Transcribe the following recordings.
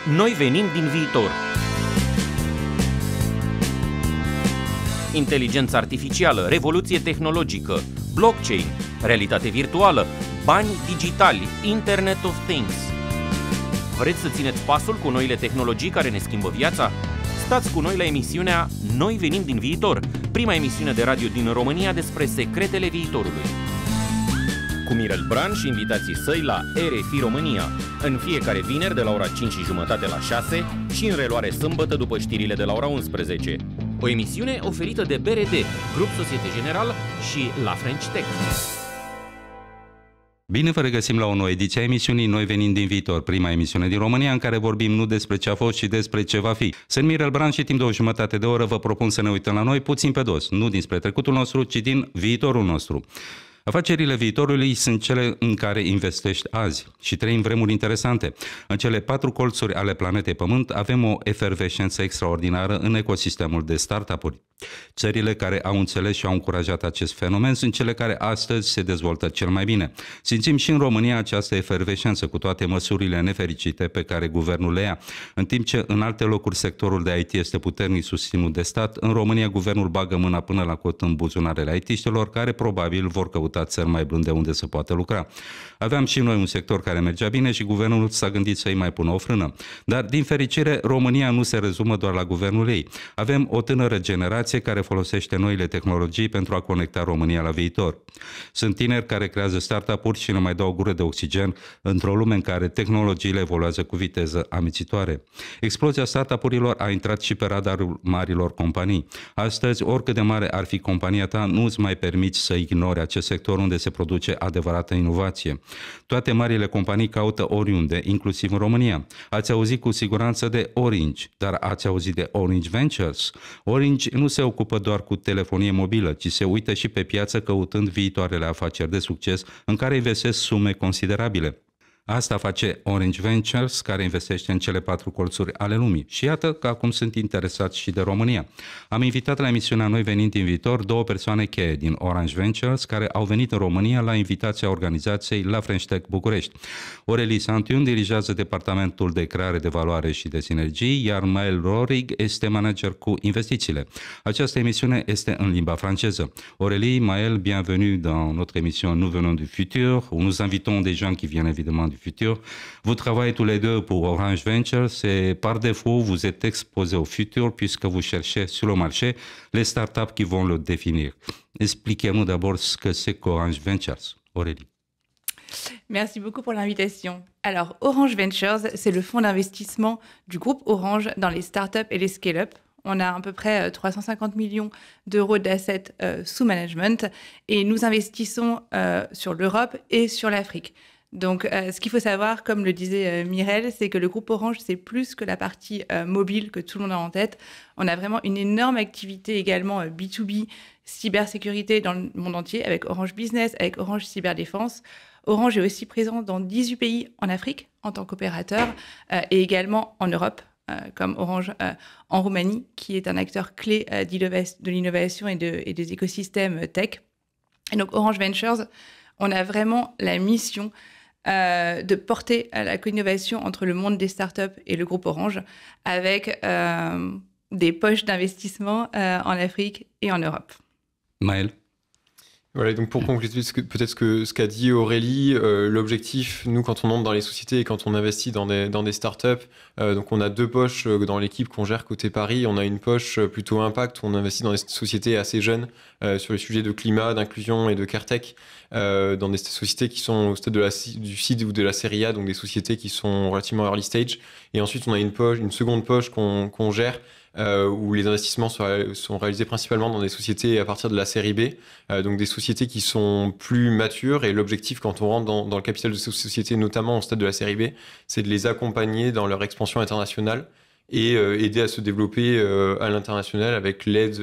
Noi venim din viitor. Inteligență artificială, revoluție tehnologică, blockchain, realitate virtuală, bani digitali, Internet of Things. Vreți să țineți pasul cu noile tehnologii care ne schimbă viața? Stați cu noi la emisiunea Noi venim din viitor, prima emisiune de radio din România despre secretele viitorului. Cu Mirel Bran și invitații săi la RFI România, în fiecare vineri de la ora 5:30 la 6 și în reluare sâmbătă după știrile de la ora 11. O emisiune oferită de BRD, Grup Societe General și La French Tech. Bine vă regăsim la o nouă ediție a emisiunii Noi venim din viitor, prima emisiune din România în care vorbim nu despre ce a fost, ci despre ce va fi. Sunt Mirel Bran și timp de o jumătate de oră vă propun să ne uităm la noi puțin pe dos, nu dinspre trecutul nostru, ci din viitorul nostru. Afacerile viitorului sunt cele în care investești azi și trăim vremuri interesante. În cele 4 colțuri ale planetei Pământ avem o efervescență extraordinară în ecosistemul de startup-uri. Țările care au înțeles și au încurajat acest fenomen sunt cele care astăzi se dezvoltă cel mai bine. Simțim și în România această efervescență cu toate măsurile nefericite pe care guvernul le ia. În timp ce în alte locuri sectorul de IT este puternic susținut de stat, în România guvernul bagă mâna până la cot în buzunarele IT-știlor care probabil vor căuta țări mai blânde unde să poată lucra. Aveam și noi un sector care mergea bine și guvernul s-a gândit să-i mai pună o frână. Dar, din fericire, România nu se rezumă doar la guvernul ei. Avem o tânără generație care folosește noile tehnologii pentru a conecta România la viitor. Sunt tineri care creează startup-uri și ne mai dau o gură de oxigen într-o lume în care tehnologiile evoluează cu viteză amețitoare. Explozia startup-urilor a intrat și pe radarul marilor companii. Astăzi, oricât de mare ar fi compania ta, nu îți mai permiți să ignori acest sector unde se produce adevărată inovație. Toate marile companii caută oriunde, inclusiv în România. Ați auzit cu siguranță de Orange, dar ați auzit de Orange Ventures? Orange nu se ocupă doar cu telefonie mobilă, ci se uită și pe piață căutând viitoarele afaceri de succes în care investesc sume considerabile. Asta face Orange Ventures, care investește în cele 4 colțuri ale lumii. Și iată că acum sunt interesați și de România. Am invitat la emisiunea Noi venind din viitor 2 persoane cheie din Orange Ventures care au venit în România la invitația organizației La French Tech București. Aurélie Santiun dirigează departamentul de creare de valoare și de sinergii, iar Maël Rorig este manager cu investițiile. Această emisiune este în limba franceză. Aurélie, Maël, bienvenue dans notre émission Nous venons du futur, où nous invitons des gens qui viennent évidemment du futur. Vous travaillez tous les deux pour Orange Ventures et par défaut, vous êtes exposés au futur puisque vous cherchez sur le marché les startups qui vont le définir. Expliquez-nous d'abord ce que c'est qu'Orange Ventures. Aurélie. Merci beaucoup pour l'invitation. Alors, Orange Ventures, c'est le fonds d'investissement du groupe Orange dans les startups et les scale-up. On a à peu près 350 millions d'euros d'assets sous management et nous investissons sur l'Europe et sur l'Afrique. Donc, ce qu'il faut savoir, comme le disait Mirel, c'est que le groupe Orange, c'est plus que la partie mobile que tout le monde a en tête. On a vraiment une énorme activité également B2B, cybersécurité dans le monde entier, avec Orange Business, avec Orange Cyberdéfense. Orange est aussi présent dans 18 pays en Afrique en tant qu'opérateur et également en Europe, comme Orange en Roumanie, qui est un acteur clé de l'innovation et des écosystèmes tech. Et donc, Orange Ventures, on a vraiment la mission de porter la co-innovation entre le monde des startups et le groupe Orange avec des poches d'investissement en Afrique et en Europe. Maël. Voilà, donc pour compléter ce qu'a dit Aurélie, l'objectif, nous, quand on entre dans les sociétés et quand on investit dans des startups, donc on a 2 poches dans l'équipe qu'on gère côté Paris. On a une poche plutôt impact où on investit dans des sociétés assez jeunes sur les sujets de climat, d'inclusion et de CareTech, dans des sociétés qui sont au stade du seed ou de la série A, donc des sociétés qui sont relativement early stage. Et ensuite, on a une seconde poche qu'on gère où les investissements sont réalisés principalement dans des sociétés à partir de la série B, donc des sociétés qui sont plus matures. Et l'objectif, quand on rentre dans le capital de ces sociétés, notamment au stade de la série B, c'est de les accompagner dans leur expansion internationale et aider à se développer à l'international avec l'aide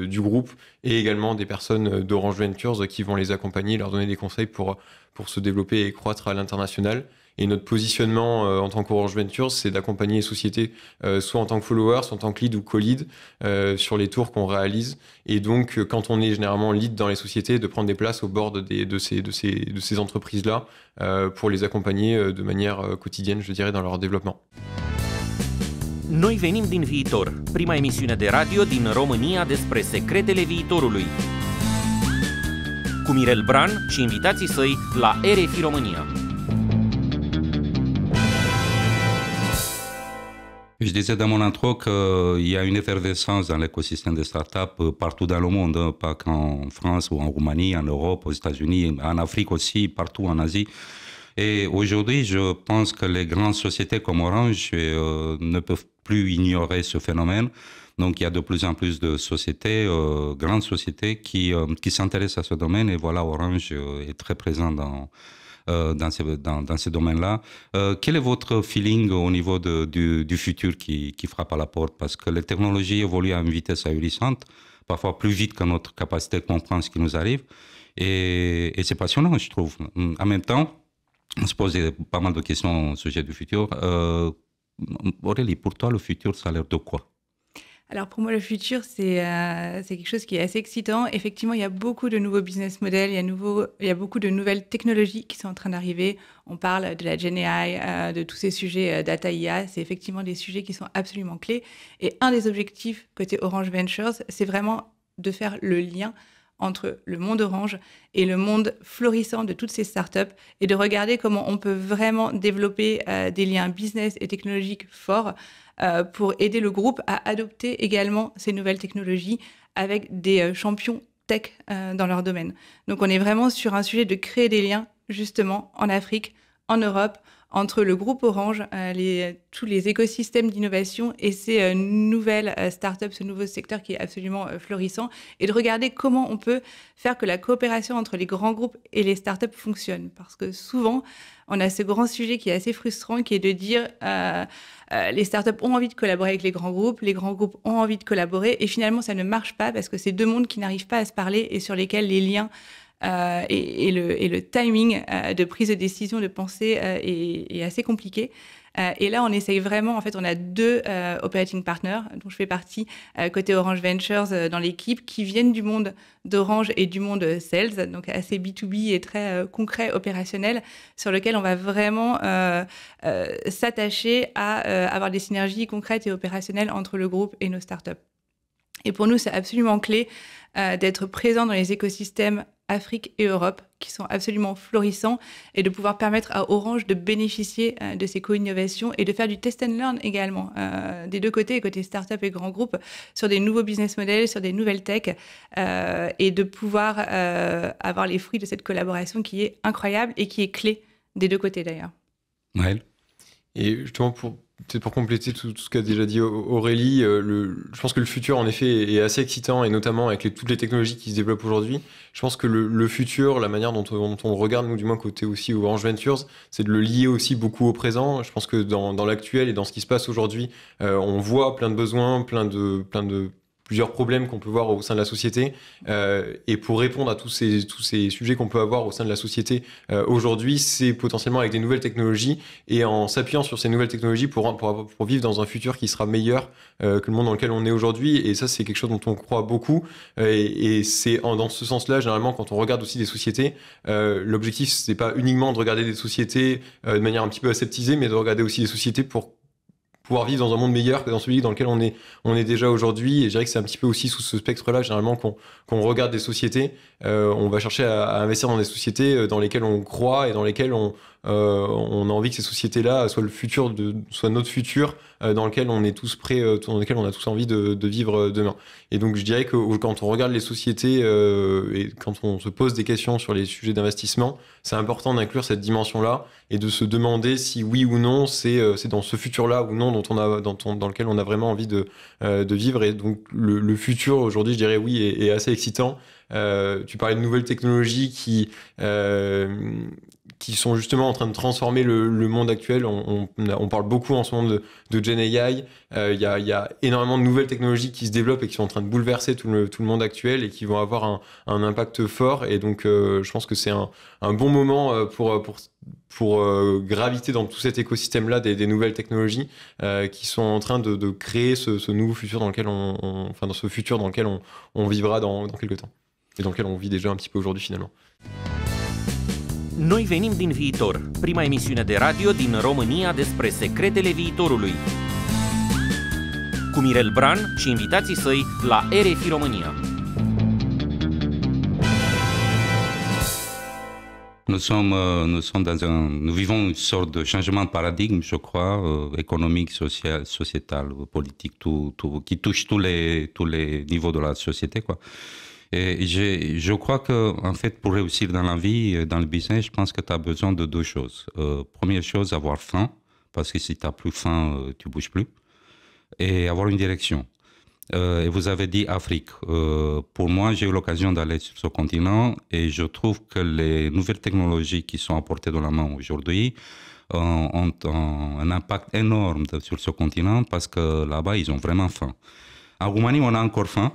du groupe et également des personnes d'Orange Ventures qui vont les accompagner, leur donner des conseils pour se développer et croître à l'international. Et notre positionnement en tant qu'Orange Ventures, c'est d'accompagner les sociétés soit en tant que follower, soit en tant que lead ou co-lead sur les tours qu'on réalise. Et donc, quand on est généralement lead dans les sociétés, de prendre des places au bord de ces entreprises-là pour les accompagner de manière quotidienne, je dirais, dans leur développement. Noi venim din viitor, prima emisiune de radio din România despre secretele viitorului. Cu Mirel Bran și invitații săi la RFI România. Je disais dans mon intro qu'il y a une effervescence dans l'écosystème des startups partout dans le monde, pas qu'en France ou en Roumanie, en Europe, aux États-Unis, en Afrique aussi, partout en Asie. Et aujourd'hui, je pense que les grandes sociétés comme Orange ne peuvent plus ignorer ce phénomène. Donc, il y a de plus en plus de sociétés, grandes sociétés, qui s'intéressent à ce domaine. Et voilà, Orange est très présent dans ces domaines-là. Quel est votre feeling au niveau du futur qui frappe à la porte? Parce que les technologies évoluent à une vitesse ahurissante, parfois plus vite que notre capacité de comprendre ce qui nous arrive. Et c'est passionnant, je trouve. En même temps, on se pose pas mal de questions au sujet du futur. Aurélie, pour toi, le futur, ça a l'air de quoi? Alors pour moi, le futur, c'est quelque chose qui est assez excitant. Effectivement, il y a beaucoup de nouveaux business models, il y a beaucoup de nouvelles technologies qui sont en train d'arriver. On parle de la Gen AI, de tous ces sujets data IA. C'est effectivement des sujets qui sont absolument clés. Et un des objectifs côté Orange Ventures, c'est vraiment de faire le lien entre le monde Orange et le monde florissant de toutes ces startups et de regarder comment on peut vraiment développer des liens business et technologiques forts pour aider le groupe à adopter également ces nouvelles technologies avec des champions tech dans leur domaine. Donc on est vraiment sur un sujet de créer des liens justement en Afrique, en Europe, entre le groupe Orange, tous les écosystèmes d'innovation et ces nouvelles startups, ce nouveau secteur qui est absolument florissant, et de regarder comment on peut faire que la coopération entre les grands groupes et les startups fonctionne. Parce que souvent, on a ce grand sujet qui est assez frustrant, qui est de dire les startups ont envie de collaborer avec les grands groupes ont envie de collaborer, et finalement, ça ne marche pas parce que c'est deux mondes qui n'arrivent pas à se parler et sur lesquels les liens et le timing de prise de décision, de pensée est assez compliqué. Et là, on essaye vraiment, en fait, on a deux operating partners, dont je fais partie, côté Orange Ventures dans l'équipe, qui viennent du monde d'Orange et du monde sales, donc assez B2B et très concret, opérationnel, sur lequel on va vraiment s'attacher à avoir des synergies concrètes et opérationnelles entre le groupe et nos startups. Et pour nous, c'est absolument clé d'être présent dans les écosystèmes Afrique et Europe, qui sont absolument florissants, et de pouvoir permettre à Orange de bénéficier de ces co-innovations et de faire du test and learn également, des deux côtés, côté start-up et grands groupes, sur des nouveaux business models, sur des nouvelles tech, et de pouvoir avoir les fruits de cette collaboration qui est incroyable et qui est clé des deux côtés d'ailleurs. Ouais. Et justement, peut-être pour compléter tout ce qu'a déjà dit Aurélie, je pense que le futur, en effet, est assez excitant, et notamment avec toutes les technologies qui se développent aujourd'hui. Je pense que le futur, la manière dont on regarde, nous, du moins côté aussi Orange Ventures, c'est de le lier aussi beaucoup au présent. Je pense que dans l'actuel et dans ce qui se passe aujourd'hui, on voit plein de besoins, plusieurs problèmes qu'on peut voir au sein de la société, et pour répondre à tous ces sujets qu'on peut avoir au sein de la société aujourd'hui, c'est potentiellement avec des nouvelles technologies et en s'appuyant sur ces nouvelles technologies pour vivre dans un futur qui sera meilleur que le monde dans lequel on est aujourd'hui. Et ça, c'est quelque chose dont on croit beaucoup, et c'est dans ce sens-là, généralement, quand on regarde aussi des sociétés, l'objectif, c'est pas uniquement de regarder des sociétés de manière un petit peu aseptisée, mais de regarder aussi des sociétés pour pouvoir vivre dans un monde meilleur que dans celui dans lequel on est déjà aujourd'hui. Et je dirais que c'est un petit peu aussi sous ce spectre-là, généralement, qu'on regarde des sociétés. On va chercher à investir dans des sociétés dans lesquelles on croit et dans lesquelles on a envie que ces sociétés-là soient soit notre futur, dans lequel on est tous prêts, dans lequel on a tous envie de vivre demain. Et donc, je dirais que quand on regarde les sociétés et quand on se pose des questions sur les sujets d'investissement, c'est important d'inclure cette dimension-là et de se demander si oui ou non c'est dans ce futur-là ou non dans lequel on a vraiment envie de vivre. Et donc, le futur aujourd'hui, je dirais oui, est assez excitant. Tu parlais de nouvelles technologies qui sont justement en train de transformer le monde actuel. On parle beaucoup en ce moment de Gen AI. Il y a énormément de nouvelles technologies qui se développent et qui sont en train de bouleverser tout le monde actuel et qui vont avoir un impact fort. Et donc, je pense que c'est un bon moment pour graviter dans tout cet écosystème-là des nouvelles technologies qui sont en train de créer ce nouveau futur dans lequel dans ce futur dans lequel on vivra dans quelques temps. Et dans lequel on vit déjà un petit peu aujourd'hui finalement. Noi venim din viitor, prima emisiune de radio din România despre secretele viitorului. cu Mirel Bran și invitații săi la RFI România. Nous vivons une sorte de changement de paradigme, je crois, économique, social, sociétal, politique, qui touche tous les niveaux de la société, quoi. Et je crois que, en fait, pour réussir dans la vie, dans le business, je pense que tu as besoin de deux choses. Première chose, avoir faim, parce que si tu n'as plus faim, tu ne bouges plus. Et avoir une direction. Et vous avez dit Afrique. Pour moi, j'ai eu l'occasion d'aller sur ce continent et je trouve que les nouvelles technologies qui sont apportées dans la main aujourd'hui ont un impact énorme sur ce continent parce que là-bas, ils ont vraiment faim. En Roumanie, on a encore faim.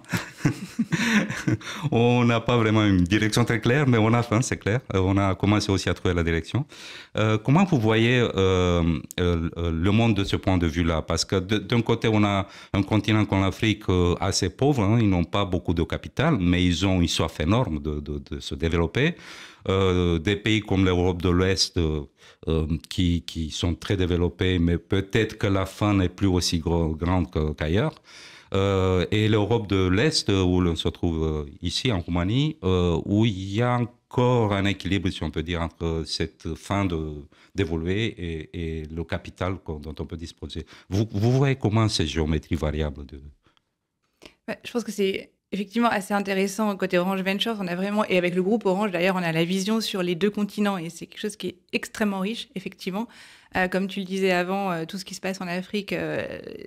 On n'a pas vraiment une direction très claire, mais on a faim, c'est clair. On a commencé aussi à trouver la direction. Comment vous voyez le monde de ce point de vue-là? Parce que d'un côté, on a un continent comme l'Afrique assez pauvre, hein, ils n'ont pas beaucoup de capital, mais ils ont une soif énorme de se développer. Des pays comme l'Europe de l'Ouest qui sont très développés, mais peut-être que la faim n'est plus aussi grande qu'ailleurs. Et l'Europe de l'Est, où l'on se trouve ici en Roumanie, où il y a encore un équilibre, si on peut dire, entre cette fin d'évoluer et le capital dont on peut disposer. Vous voyez comment ces géométries variables Je pense que c'est effectivement assez intéressant côté Orange Ventures. On a vraiment, et avec le groupe Orange d'ailleurs, on a la vision sur les deux continents et c'est quelque chose qui est extrêmement riche, effectivement. Comme tu le disais avant, tout ce qui se passe en Afrique,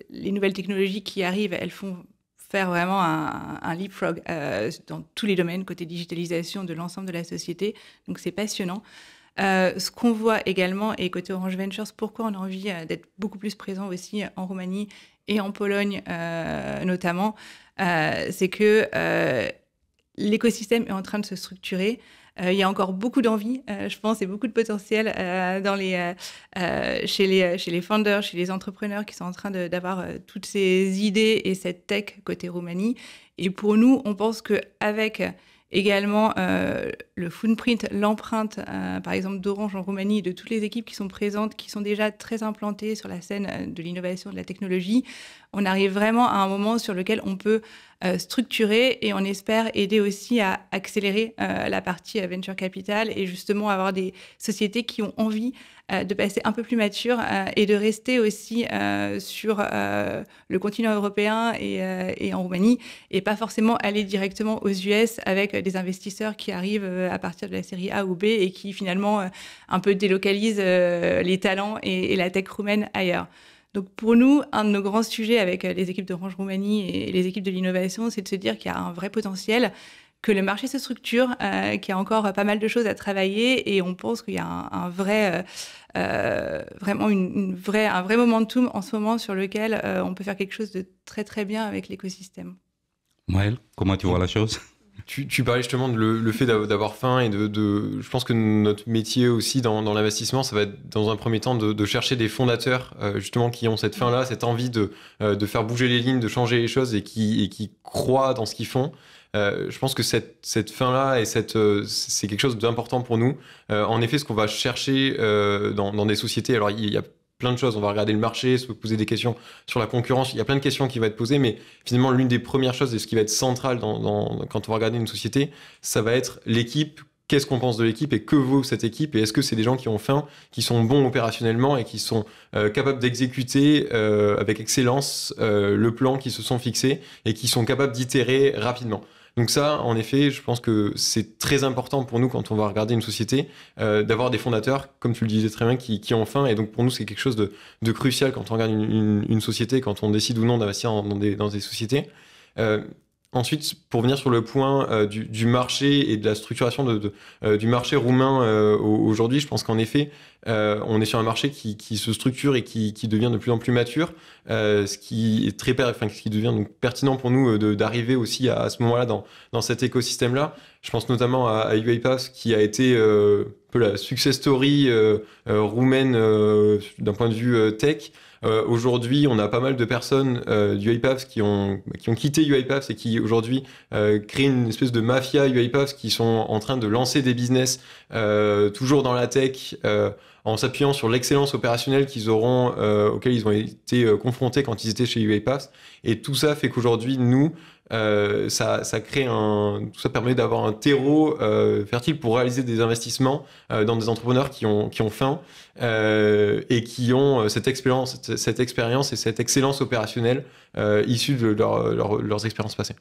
les nouvelles technologies qui arrivent, elles font faire vraiment un leapfrog dans tous les domaines, côté digitalisation de l'ensemble de la société. Donc c'est passionnant. Ce qu'on voit également, et côté Orange Ventures, pourquoi on a envie d'être beaucoup plus présent aussi en Roumanie et en Pologne notamment, c'est que l'écosystème est en train de se structurer. Il y a encore beaucoup d'envie, je pense, et beaucoup de potentiel chez les founders, chez les entrepreneurs qui sont en train d'avoir toutes ces idées et cette tech côté Roumanie. Et pour nous, on pense qu'avec également le footprint, l'empreinte, par exemple, d'Orange en Roumanie et de toutes les équipes qui sont présentes, qui sont déjà très implantées sur la scène de l'innovation, de la technologie, on arrive vraiment à un moment sur lequel on peut structurer et on espère aider aussi à accélérer la partie venture capital et justement avoir des sociétés qui ont envie de passer un peu plus mature et de rester aussi sur le continent européen et en Roumanie et pas forcément aller directement aux US avec des investisseurs qui arrivent à partir de la série A ou B et qui finalement un peu délocalisent les talents et la tech roumaine ailleurs. Donc pour nous, un de nos grands sujets avec les équipes d'Orange Roumanie et les équipes de l'innovation, c'est de se dire qu'il y a un vrai potentiel, que le marché se structure, qu'il y a encore pas mal de choses à travailler et on pense qu'il y a un vrai, vraiment un vrai momentum en ce moment sur lequel on peut faire quelque chose de très très bien avec l'écosystème. Maël, comment tu vois la chose ? Tu parlais justement de le fait d'avoir faim et je pense que notre métier aussi dans l'investissement, ça va être dans un premier temps de chercher des fondateurs justement qui ont cette faim-là, cette envie de faire bouger les lignes, de changer les choses et qui croient dans ce qu'ils font. Je pense que cette fin-là, c'est quelque chose d'important pour nous. En effet, ce qu'on va chercher dans des sociétés, alors il y a plein de choses, on va regarder le marché, se poser des questions sur la concurrence, il y a plein de questions qui vont être posées, mais finalement l'une des premières choses et ce qui va être central quand on va regarder une société, ça va être l'équipe. Qu'est-ce qu'on pense de l'équipe et que vaut cette équipe et est-ce que c'est des gens qui ont faim, qui sont bons opérationnellement et qui sont capables d'exécuter avec excellence le plan qu'ils se sont fixés et qui sont capables d'itérer rapidement. Donc ça, en effet, je pense que c'est très important pour nous quand on va regarder une société d'avoir des fondateurs, comme tu le disais très bien, qui ont faim. Et donc pour nous, c'est quelque chose de crucial quand on regarde une société, quand on décide ou non d'investir dans des sociétés. Ensuite, pour venir sur le point du marché et de la structuration du marché roumain aujourd'hui, je pense qu'en effet, on est sur un marché qui se structure et qui devient de plus en plus mature, ce qui est ce qui devient donc pertinent pour nous d'arriver aussi à ce moment-là dans cet écosystème-là. Je pense notamment à UiPath qui a été un peu la success story roumaine d'un point de vue tech. Aujourd'hui, on a pas mal de personnes d'UiPath qui ont quitté UiPath et qui aujourd'hui créent une espèce de mafia UiPath qui sont en train de lancer des business toujours dans la tech en s'appuyant sur l'excellence opérationnelle auxquelles ils ont été confrontés quand ils étaient chez UiPath. Et tout ça fait qu'aujourd'hui, nous, ça permet d'avoir un terreau fertile pour réaliser des investissements dans des entrepreneurs qui ont faim et qui ont cette expérience et cette excellence opérationnelle issue de leurs expériences passées.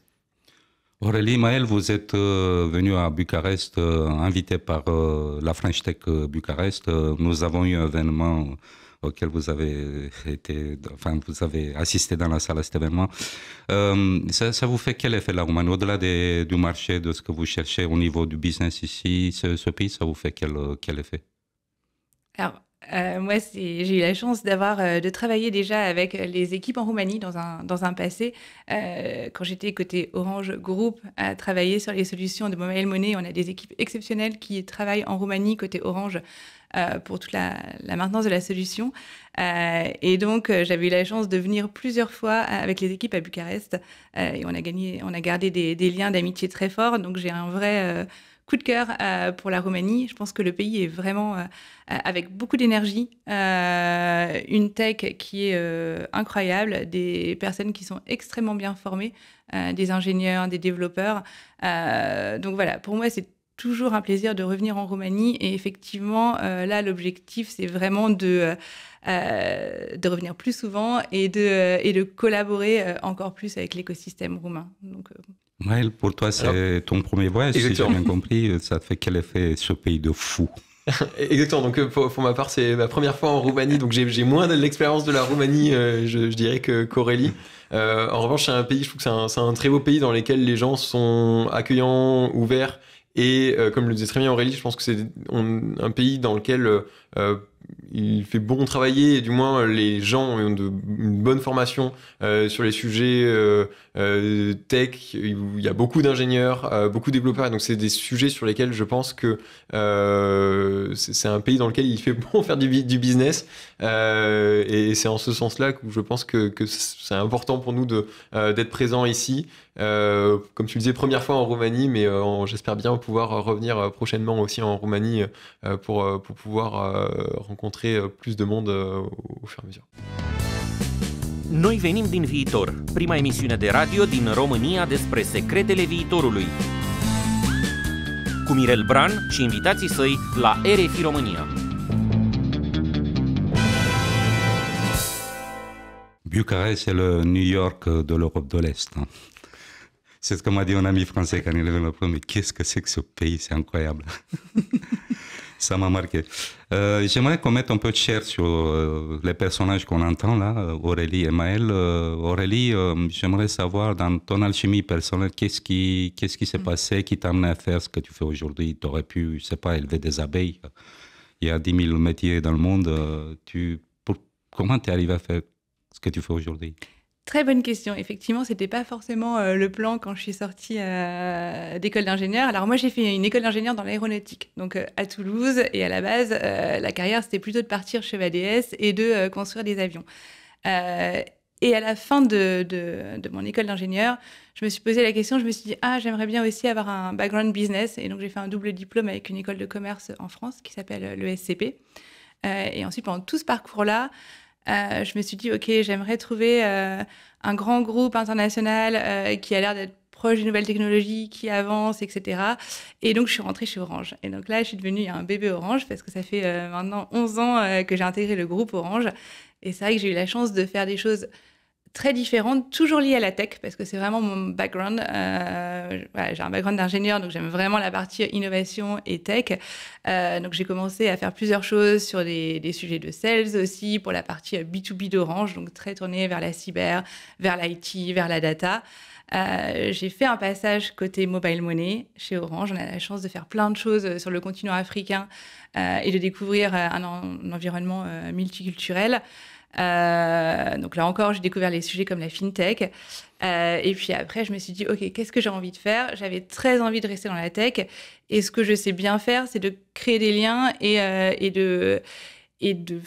Aurélie, Maël, vous êtes venu à Bucarest, invité par la French Tech Bucarest. Nous avons eu un événement auquel vous avez assisté dans la salle à cet événement. Ça vous fait quel effet la Roumanie? Au-delà du marché, de ce que vous cherchez au niveau du business ici, ce pays, ça vous fait quel effet? Alors, moi, j'ai eu la chance de travailler déjà avec les équipes en Roumanie dans un passé. Quand j'étais côté Orange Group, à travailler sur les solutions de mobile money, on a des équipes exceptionnelles qui travaillent en Roumanie côté Orange pour toute la maintenance de la solution. Et donc, j'avais eu la chance de venir plusieurs fois avec les équipes à Bucarest. Et on a gardé des liens d'amitié très forts. Donc, j'ai un vrai coup de cœur pour la Roumanie. Je pense que le pays est vraiment avec beaucoup d'énergie, une tech qui est incroyable, des personnes qui sont extrêmement bien formées, des ingénieurs, des développeurs. Donc voilà, pour moi, c'est toujours un plaisir de revenir en Roumanie. Et effectivement, là, l'objectif, c'est vraiment de revenir plus souvent et de collaborer encore plus avec l'écosystème roumain. Donc, Maël, pour toi, c'est ton premier voyage, si j'ai bien compris. Ça te fait quel effet ce pays de fou? Exactement, donc pour ma part, c'est ma première fois en Roumanie, donc j'ai moins de l'expérience de la Roumanie, je dirais, qu'Aurélie. En revanche, c'est un pays, je trouve que c'est un très beau pays dans lequel les gens sont accueillants, ouverts, et comme le disait très bien Aurélie, je pense que c'est un pays dans lequel il fait bon travailler, et du moins les gens ont une bonne formation sur les sujets tech. Il y a beaucoup d'ingénieurs, beaucoup de développeurs, et donc c'est des sujets sur lesquels je pense que c'est un pays dans lequel il fait bon faire du business, et c'est en ce sens-là que je pense que c'est important pour nous d'être présents ici. Comme tu le disais, première fois en Roumanie, mais j'espère bien pouvoir revenir prochainement aussi en Roumanie pour pouvoir rencontrer plus de monde au fur et à mesure. Noi venim din viitor, prima emisiune de radio din România despre secretele viitorului. Cu Mirel Bran și invitații săi la RFI România. Bucarest, c'est le New York de l'Europe de l'Est. C'est ce que m'a dit un ami français quand il est venu le premier. Mais qu'est-ce que c'est que ce pays? C'est incroyable. Ça m'a marqué. J'aimerais qu'on mette un peu de chair sur les personnages qu'on entend là, Aurélie et Maël. Aurélie, j'aimerais savoir, dans ton alchimie personnelle, qu'est-ce qui s'est passé, qui t'a amené à faire ce que tu fais aujourd'hui? Tu aurais pu, je sais pas, élever des abeilles. Il y a 10 000 métiers dans le monde. Comment tu es arrivé à faire ce que tu fais aujourd'hui? Très bonne question. Effectivement, c'était pas forcément le plan quand je suis sortie d'école d'ingénieur. Alors moi, j'ai fait une école d'ingénieur dans l'aéronautique, donc à Toulouse. Et à la base, la carrière, c'était plutôt de partir chez VDS et de construire des avions. Et à la fin de mon école d'ingénieur, je me suis posé la question, je me suis dit, j'aimerais bien aussi avoir un background business. Et donc, j'ai fait un double diplôme avec une école de commerce en France qui s'appelle l'ESCP. Et ensuite, pendant tout ce parcours-là, je me suis dit, OK, j'aimerais trouver un grand groupe international qui a l'air d'être proche des nouvelles technologies, qui avance, etc. Et donc, je suis rentrée chez Orange. Et donc là, je suis devenue un bébé Orange parce que ça fait maintenant 11 ans que j'ai intégré le groupe Orange. Et c'est vrai que j'ai eu la chance de faire des choses très différentes, toujours liées à la tech, parce que c'est vraiment mon background. J'ai un background d'ingénieur, donc j'aime vraiment la partie innovation et tech. Donc j'ai commencé à faire plusieurs choses sur des sujets de sales aussi, pour la partie B2B d'Orange, donc très tournée vers la cyber, vers l'IT, vers la data. J'ai fait un passage côté mobile money chez Orange. On a la chance de faire plein de choses sur le continent africain et de découvrir un environnement multiculturel. Donc là encore, j'ai découvert les sujets comme la fintech. Et puis après, je me suis dit, OK, qu'est-ce que j'ai envie de faire? J'avais très envie de rester dans la tech. Et ce que je sais bien faire, c'est de créer des liens et de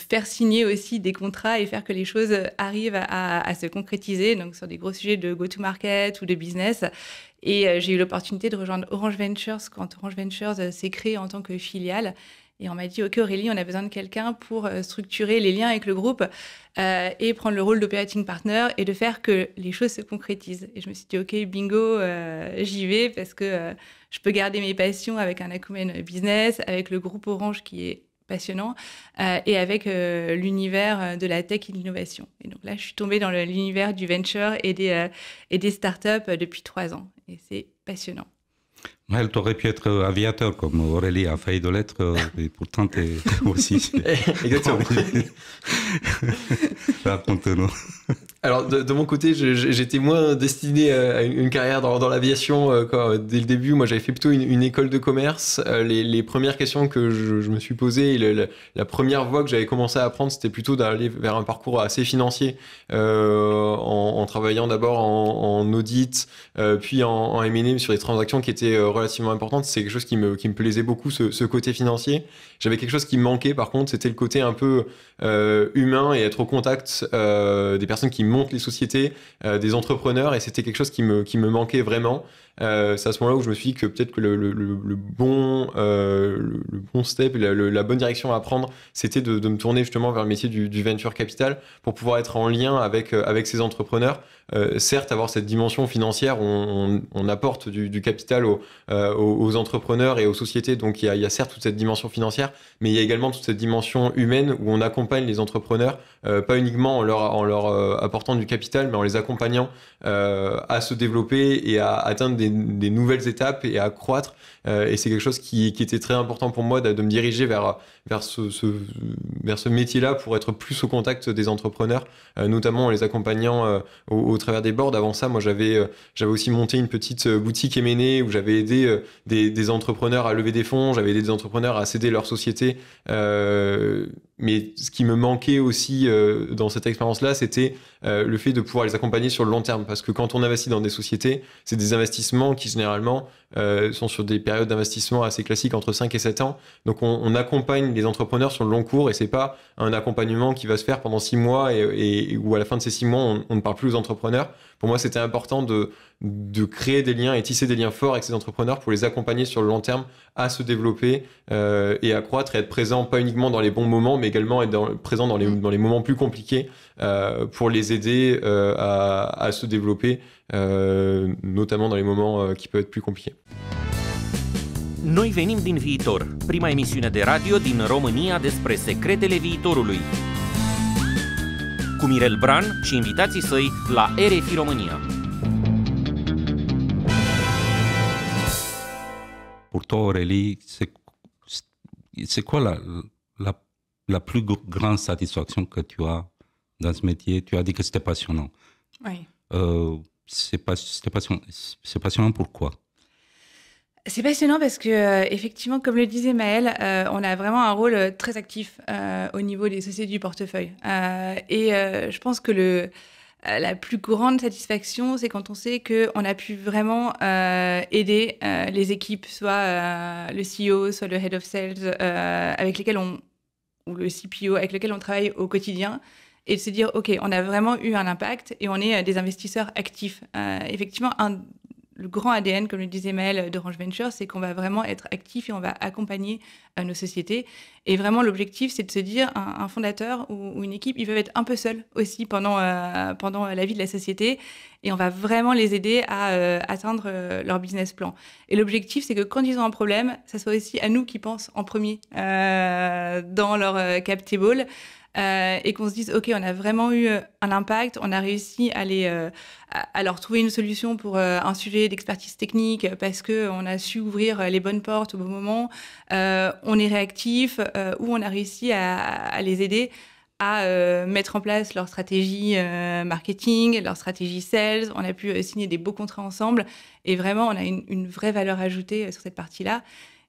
faire signer aussi des contrats et faire que les choses arrivent à se concrétiser, donc sur des gros sujets de go-to-market ou de business. Et j'ai eu l'opportunité de rejoindre Orange Ventures quand Orange Ventures s'est créé en tant que filiale. Et on m'a dit, OK Aurélie, on a besoin de quelqu'un pour structurer les liens avec le groupe et prendre le rôle d'operating partner et de faire que les choses se concrétisent. Et je me suis dit, OK, bingo, j'y vais parce que je peux garder mes passions avec un acumen business, avec le groupe Orange qui est passionnant et avec l'univers de la tech et de l'innovation. Et donc là, je suis tombée dans l'univers du venture et des startups depuis 3 ans. Et c'est passionnant. Elle t'aurait pu être aviateur, comme Aurélie a failli de l'être, et pourtant t'es aussi... Exactement. Raconte-nous. Alors, de mon côté, j'étais moins destiné à une carrière dans l'aviation. Dès le début, moi, j'avais fait plutôt une école de commerce. Les premières questions que je me suis posées, la première voie que j'avais commencé à apprendre, c'était plutôt d'aller vers un parcours assez financier, en travaillant d'abord en audit, puis en M&A sur des transactions qui étaient relativement importantes. C'est quelque chose qui me plaisait beaucoup, ce côté financier. J'avais quelque chose qui me manquait, par contre, c'était le côté un peu humain et être au contact des personnes qui montent les sociétés, des entrepreneurs, et c'était quelque chose qui me manquait vraiment. C'est à ce moment-là où je me suis dit que peut-être que le bon step, la bonne direction à prendre, c'était de me tourner justement vers le métier du venture capital pour pouvoir être en lien avec ces entrepreneurs. Certes, avoir cette dimension financière, on apporte du capital aux entrepreneurs et aux sociétés, donc il y a certes toute cette dimension financière, mais il y a également toute cette dimension humaine où on accompagne les entrepreneurs, pas uniquement en leur apportant du capital, mais en les accompagnant à se développer et à atteindre des nouvelles étapes et à croître. Et c'est quelque chose qui était très important pour moi de me diriger vers ce métier-là pour être plus au contact des entrepreneurs, notamment en les accompagnant au travers des boards. Avant ça, moi, j'avais aussi monté une petite boutique M&A où j'avais aidé des entrepreneurs à lever des fonds, j'avais aidé des entrepreneurs à céder leur société. Mais ce qui me manquait aussi dans cette expérience-là, c'était le fait de pouvoir les accompagner sur le long terme. Parce que quand on investit dans des sociétés, c'est des investissements qui généralement sont sur des périodes d'investissement assez classiques entre 5 et 7 ans. Donc on accompagne les entrepreneurs sur le long cours et c'est pas un accompagnement qui va se faire pendant 6 mois et où à la fin de ces 6 mois, on ne parle plus aux entrepreneurs. Pour moi, c'était important de créer des liens et tisser des liens forts avec ces entrepreneurs pour les accompagner sur le long terme à se développer et à croître et être présent pas uniquement dans les bons moments, mais également être présent dans les moments plus compliqués pour les aider à se développer, notamment dans les moments qui peuvent être plus compliqués. Noi venim din viitor, prima emisiune de radio din România despre secretele viitorului. Cu Mirel Bran și invitații săi la RFI România. Pour toi, Aurélie, c'est quoi la plus grande satisfaction que tu as dans ce métier? Tu as dit que c'était passionnant. Oui. C'est passionnant pourquoi? C'est passionnant parce que, effectivement, comme le disait Maëlle, on a vraiment un rôle très actif au niveau des sociétés du portefeuille. Je pense que la plus grande satisfaction, c'est quand on sait qu'on a pu vraiment aider les équipes, soit le CEO, soit le Head of Sales, avec lesquels ou le CPO, avec lequel on travaille au quotidien, et de se dire, OK, on a vraiment eu un impact et on est des investisseurs actifs. Effectivement, le grand ADN, comme le disait Maëlle d'Orange Ventures, c'est qu'on va vraiment être actif et on va accompagner nos sociétés. Et vraiment, l'objectif, c'est de se dire, un fondateur ou une équipe, ils peuvent être un peu seuls aussi pendant la vie de la société. Et on va vraiment les aider à atteindre leur business plan. Et l'objectif, c'est que quand ils ont un problème, ça soit aussi à nous qui pensent en premier dans leur cap table. Et qu'on se dise, OK, on a vraiment eu un impact, on a réussi à leur trouver une solution pour un sujet d'expertise technique parce qu'on a su ouvrir les bonnes portes au bon moment, on est réactif, ou on a réussi à les aider à mettre en place leur stratégie marketing, leur stratégie sales, on a pu signer des beaux contrats ensemble, et vraiment, on a une vraie valeur ajoutée sur cette partie-là.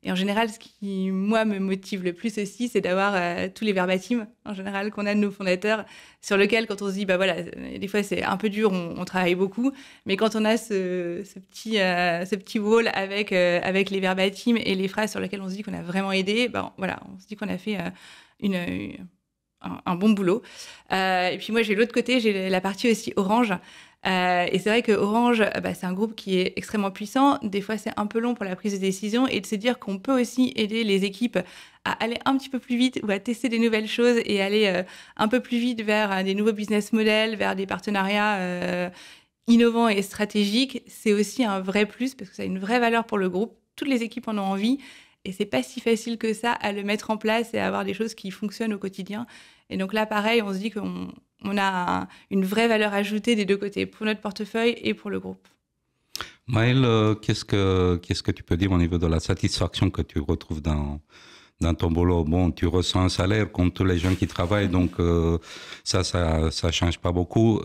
Et en général, ce qui, moi, me motive le plus aussi, c'est d'avoir tous les verbatim, en général, qu'on a de nos fondateurs, sur lequel, quand on se dit, bah voilà, des fois, c'est un peu dur, on travaille beaucoup, mais quand on a ce petit wall avec les verbatim et les phrases sur lesquelles on se dit qu'on a vraiment aidé, ben voilà, on se dit qu'on a fait un bon boulot. Et puis moi, j'ai l'autre côté, j'ai la partie aussi Orange. Et c'est vrai que Orange, c'est un groupe qui est extrêmement puissant. Des fois, c'est un peu long pour la prise de décision et de se dire qu'on peut aussi aider les équipes à aller un petit peu plus vite ou à tester des nouvelles choses et aller un peu plus vite vers des nouveaux business models, vers des partenariats innovants et stratégiques. C'est aussi un vrai plus parce que ça a une vraie valeur pour le groupe. Toutes les équipes en ont envie et c'est pas si facile que ça à le mettre en place et à avoir des choses qui fonctionnent au quotidien. Et donc là, pareil, on se dit qu'on a une vraie valeur ajoutée des deux côtés, pour notre portefeuille et pour le groupe. Maël, qu'est-ce que tu peux dire au niveau de la satisfaction que tu retrouves dans ton boulot? Bon, tu reçois un salaire comme tous les gens qui travaillent, donc ça change pas beaucoup.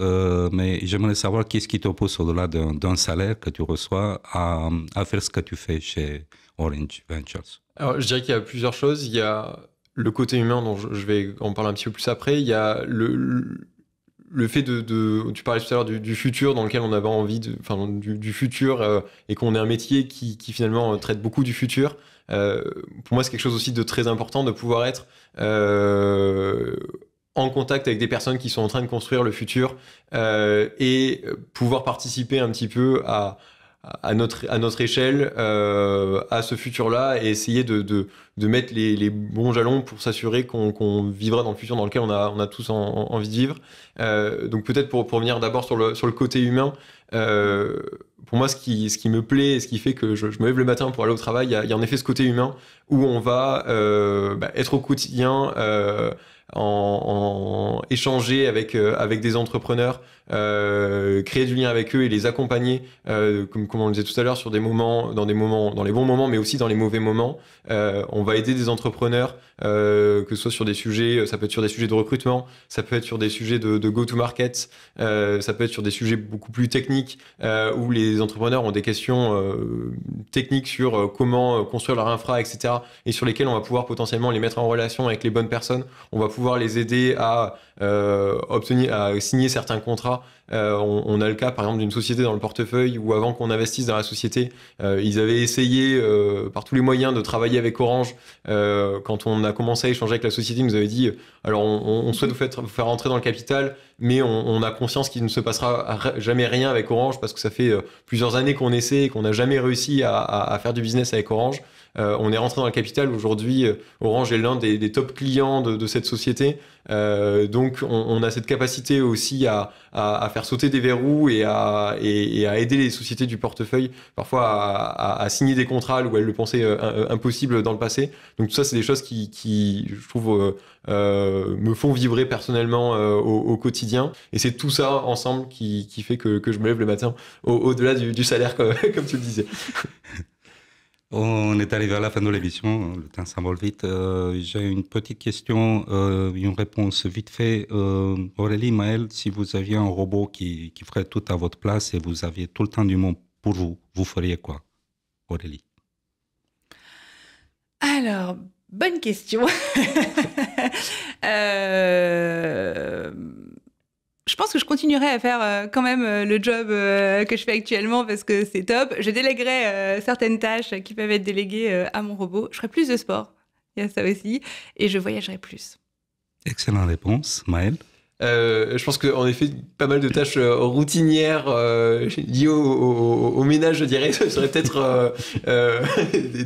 Mais j'aimerais savoir qu'est-ce qui te pousse au-delà d'un salaire que tu reçois à faire ce que tu fais chez Orange Ventures. Alors, je dirais qu'il y a plusieurs choses. Il y a le côté humain dont je vais en parler un petit peu plus après. Il y a le fait tu parlais tout à l'heure du futur dans lequel on avait envie du futur et qu'on ait un métier qui finalement traite beaucoup du futur. Pour moi, c'est quelque chose aussi de très important de pouvoir être en contact avec des personnes qui sont en train de construire le futur et pouvoir participer un petit peu à notre échelle à ce futur-là et essayer de mettre les bons jalons pour s'assurer qu'on vivra dans le futur dans lequel on a tous envie de vivre. Donc peut-être pour revenir d'abord sur le côté humain, pour moi ce qui me plaît et ce qui fait que je me lève le matin pour aller au travail, il y a en effet ce côté humain où on va être au quotidien en échanger avec des entrepreneurs, créer du lien avec eux et les accompagner, comme on le disait tout à l'heure, dans les bons moments, mais aussi dans les mauvais moments. On va aider des entrepreneurs, que ce soit sur des sujets, ça peut être sur des sujets de recrutement, ça peut être sur des sujets de go-to-market, ça peut être sur des sujets beaucoup plus techniques, où les entrepreneurs ont des questions techniques sur comment construire leur infra, etc., et sur lesquelles on va pouvoir potentiellement les mettre en relation avec les bonnes personnes. On va pouvoir les aider à signer certains contrats. On a le cas par exemple d'une société dans le portefeuille où avant qu'on investisse dans la société, ils avaient essayé par tous les moyens de travailler avec Orange. Quand on a commencé à échanger avec la société, ils nous avaient dit alors on souhaite vous faire rentrer dans le capital, mais on a conscience qu'il ne se passera jamais rien avec Orange parce que ça fait plusieurs années qu'on essaie et qu'on n'a jamais réussi à faire du business avec Orange. On est rentré dans le capital. Aujourd'hui, Orange est l'un des top clients de cette société. Donc, on a cette capacité aussi à faire sauter des verrous et à aider les sociétés du portefeuille parfois à signer des contrats où elles le pensaient impossible dans le passé. Donc, tout ça, c'est des choses qui je trouve, me font vibrer personnellement au quotidien. Et c'est tout ça ensemble qui fait que je me lève le matin au-delà du salaire, comme tu le disais. On est arrivé à la fin de l'émission, le temps s'envole vite. J'ai une petite question, une réponse vite fait. Aurélie, Maël, si vous aviez un robot qui ferait tout à votre place et vous aviez tout le temps du monde pour vous, vous feriez quoi, Aurélie? Alors, bonne question. Je pense que je continuerai à faire quand même le job que je fais actuellement parce que c'est top. Je déléguerai certaines tâches qui peuvent être déléguées à mon robot. Je ferai plus de sport, il y a ça aussi, et je voyagerai plus. Excellente réponse. Maël? Je pense qu'en effet, pas mal de tâches routinières liées au ménage, je dirais, serait peut-être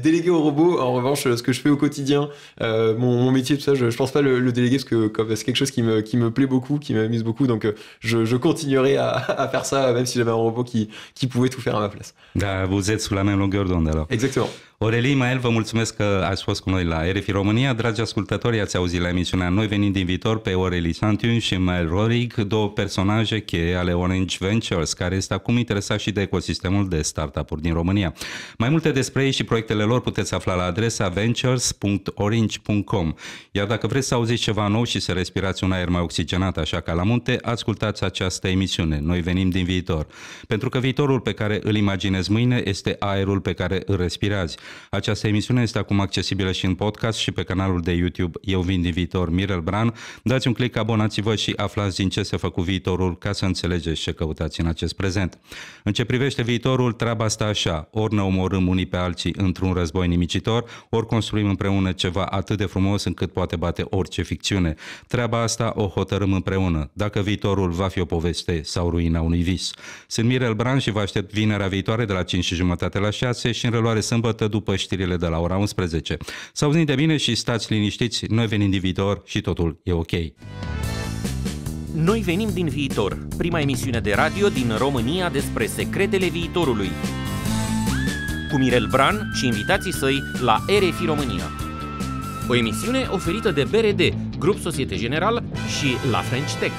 délégué au robot. En revanche, ce que je fais au quotidien, mon métier, tout ça, je pense pas le déléguer parce que c'est quelque chose qui me plaît beaucoup, qui m'amuse beaucoup. Donc, je continuerai à faire ça, même si j'avais un robot qui pouvait tout faire à ma place. Da, vous êtes sous la même longueur d'onde, alors. Exactement. Aurélie, Maël, vă mulțumesc că ați fost cu noi la RFI România. Dragi ascultători, ați auzit la emisiunea Noi venind din viitor pe Aurélie Santiun și Maël Rorig, două personaje cheie ale Orange Ventures, care este acum interesat și de ecosistemul de startup-uri din România. Mai multe despre ei și proiectele lor puteți afla la adresa ventures.orange.com. Iar dacă vreți să auziți ceva nou și să respirați un aer mai oxigenat așa ca la munte, ascultați această emisiune. Noi venim din viitor. Pentru că viitorul pe care îl imaginezi mâine este aerul pe care îl respirați. Această emisiune este acum accesibilă și în podcast și pe canalul de YouTube Eu vin din viitor, Mirel Bran. Dați un click, abonați-vă și aflați din ce se fă cu viitorul ca să înțelegeți ce căutați în acest prezent. În ce privește viitorul, treaba asta așa, ori ne omorâm unii pe alții într-un război nimicitor, ori construim împreună ceva atât de frumos încât poate bate orice ficțiune. Treaba asta o hotărâm împreună, dacă viitorul va fi o poveste sau ruina unui vis. Sunt Mirel Bran și vă aștept vinerea viitoare de la 5:30 la 6 și în reluare sâmbătă după știrile de la ora 11. Să auziți de bine și stați liniștiți, noi venim din viitor și totul e ok. Noi venim din viitor, prima emisiune de radio din România despre secretele viitorului. Cu Mirel Bran și invitații săi la RFI România. O emisiune oferită de BRD, Grup Societe Generale și La French Tech.